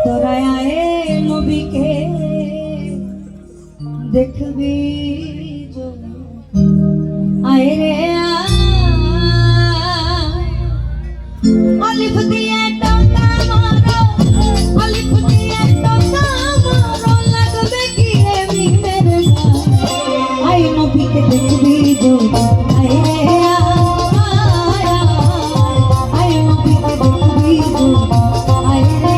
তোরা আয়ে নবীকে দেখবি আয় রে অলিভ দিয়ে টকা মারো অলিভ দিয়ে টকা মারো লাগবে কি এমনি মেরে আয় নবীকে দেখবি আয় রে আয় নবীকে দেখবি আয় রে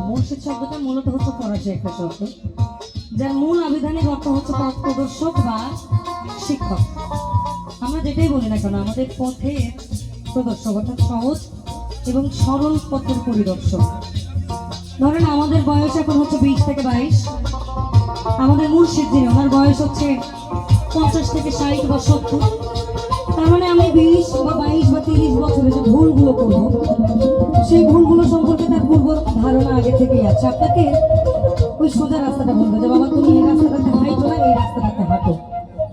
মুর্শিদ শব্দটা মূলত হচ্ছে ফরাসি একটা শব্দ, যার মূল আবিধানিক অর্থ হচ্ছে পথ প্রদর্শক বা শিক্ষক। আমরা যেটাই বলি না কেন, আমাদের পথের প্রদর্শক, অর্থাৎ সহজ এবং সরল পথের পরিদর্শক। ধরেন আমাদের বয়স এখন হচ্ছে 20 থেকে 22, আমাদের মুর্শিদ যিনি, ওনার বয়স হচ্ছে 50 থেকে 60 বা 70। তার মানে আমি 20 বা 22 বা 30 বছরে যে ভুলগুলো করবো, সেই ভুলগুলো সম্পর্কে তার পূর্ব ধারণা আগে থেকেই আছে। আপনাকে ওই সোজা রাস্তাটা বলবে যে বাবা তুমি এই রাস্তাটাতে হাঁটো না, এই রাস্তাটাতে হাঁটো,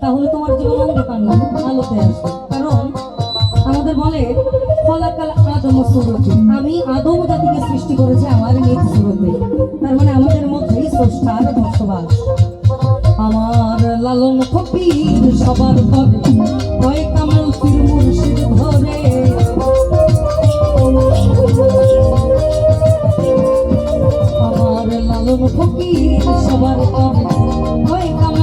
তাহলে তোমার জীবন অন্ধকার না, আলোতে আসবে। কারণ আমাদের বলে ফলাকাল আদম সুরতি, আমি আদম জাতিকে সৃষ্টি করেছি আমার নিজ সুরতে। তার মানে আমাদের মধ্যেই স্রষ্টার বসবাস। আমার লালন ফকির সবার পরে, কয় কামাল পীর মুর্শিদ ধরে। আমার লালন ফকির সবার পরে, কয় কামাল